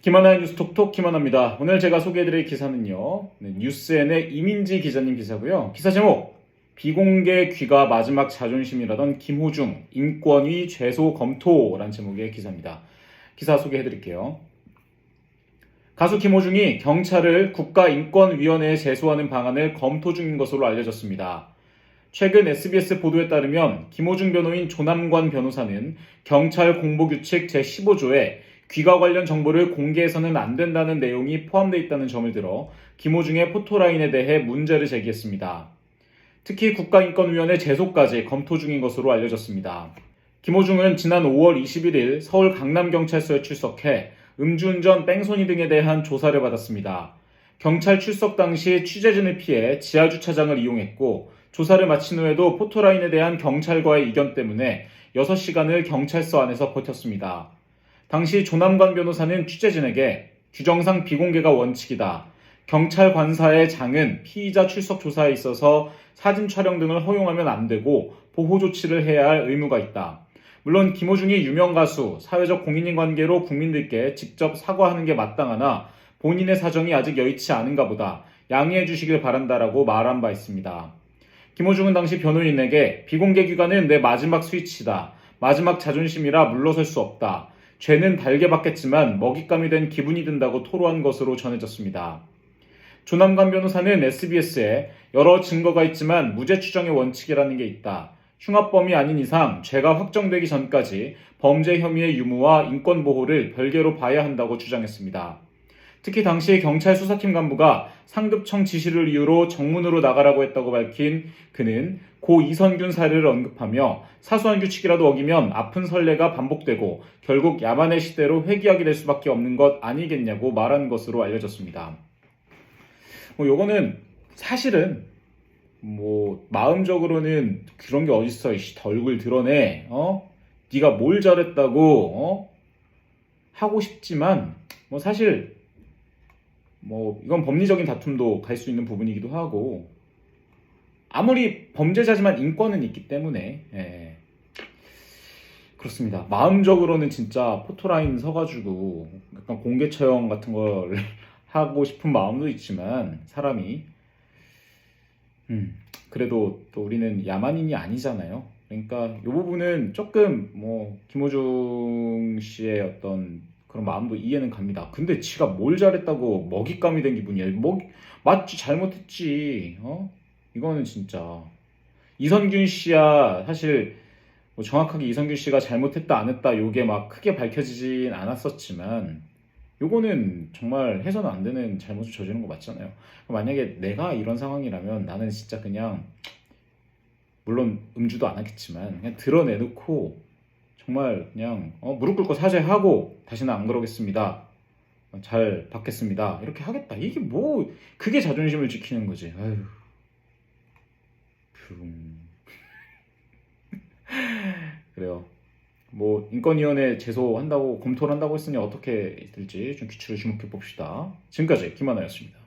김하나의 뉴스톡톡 김하나입니다. 오늘 제가 소개해드릴 기사는요, 뉴스N의 이민지 기자님 기사고요. 기사 제목, 비공개 귀가 마지막 자존심이라던 김호중 인권위 죄소 검토라는 제목의 기사입니다. 기사 소개해드릴게요. 가수 김호중이 경찰을 국가인권위원회에 제소하는 방안을 검토 중인 것으로 알려졌습니다. 최근 SBS 보도에 따르면 김호중 변호인 조남관 변호사는 경찰 공보규칙 제15조에 귀가 관련 정보를 공개해서는 안 된다는 내용이 포함되어 있다는 점을 들어 김호중의 포토라인에 대해 문제를 제기했습니다. 특히 국가인권위원회 제소까지 검토 중인 것으로 알려졌습니다. 김호중은 지난 5월 21일 서울 강남경찰서에 출석해 음주운전, 뺑소니 등에 대한 조사를 받았습니다. 경찰 출석 당시 취재진을 피해 지하주차장을 이용했고 조사를 마친 후에도 포토라인에 대한 경찰과의 이견 때문에 6시간을 경찰서 안에서 버텼습니다. 당시 조남관 변호사는 취재진에게 규정상 비공개가 원칙이다. 경찰 관사의 장은 피의자 출석 조사에 있어서 사진 촬영 등을 허용하면 안 되고 보호 조치를 해야 할 의무가 있다. 물론 김호중이 유명 가수, 사회적 공인인 관계로 국민들께 직접 사과하는 게 마땅하나 본인의 사정이 아직 여의치 않은가 보다. 양해해 주시길 바란다라고 말한 바 있습니다. 김호중은 당시 변호인에게 비공개 귀가는 내 마지막 스위치다. 마지막 자존심이라 물러설 수 없다. 죄는 달게 받겠지만 먹잇감이 된 기분이 든다고 토로한 것으로 전해졌습니다. 조남관 변호사는 SBS에 여러 증거가 있지만 무죄 추정의 원칙이라는 게 있다. 흉악범이 아닌 이상 죄가 확정되기 전까지 범죄 혐의의 유무와 인권 보호를 별개로 봐야 한다고 주장했습니다. 특히 당시 경찰 수사팀 간부가 상급청 지시를 이유로 정문으로 나가라고 했다고 밝힌 그는 고 이선균 사례를 언급하며 사소한 규칙이라도 어기면 아픈 선례가 반복되고 결국 야만의 시대로 회귀하게 될 수밖에 없는 것 아니겠냐고 말한 것으로 알려졌습니다. 요거는 사실은 마음적으로는 그런 게 어딨어, 얼굴 드러내, 네가 뭘 잘했다고, 하고 싶지만, 사실, 이건 법리적인 다툼도 갈 수 있는 부분이기도 하고, 아무리 범죄자지만 인권은 있기 때문에, 그렇습니다. 마음적으로는 진짜 포토라인 서가지고, 약간 공개 처형 같은 걸 하고 싶은 마음도 있지만, 사람이, 그래도 또 우리는 야만인이 아니잖아요. 그러니까 이 부분은 조금 김호중 씨의 어떤 그런 마음도 이해는 갑니다. 근데 지가 뭘 잘했다고 먹잇감이 된 기분이야. 맞지, 잘못했지. 이거는 진짜 이선균 씨야 사실 정확하게 이선균 씨가 잘못했다 안 했다 요게 막 크게 밝혀지진 않았었지만 요거는 정말 해서는 안 되는 잘못을 저지른 거 맞잖아요. 만약에 내가 이런 상황이라면 나는 진짜 그냥 물론 음주도 안 하겠지만 그냥 드러내놓고 정말 그냥 무릎 꿇고 사죄하고 다시는 안 그러겠습니다. 잘 받겠습니다. 이렇게 하겠다. 이게 그게 자존심을 지키는 거지. 아휴. 그래요. 인권위원회 제소한다고 검토를 한다고 했으니 어떻게 될지 좀 귀추를 주목해 봅시다. 지금까지 김하나였습니다.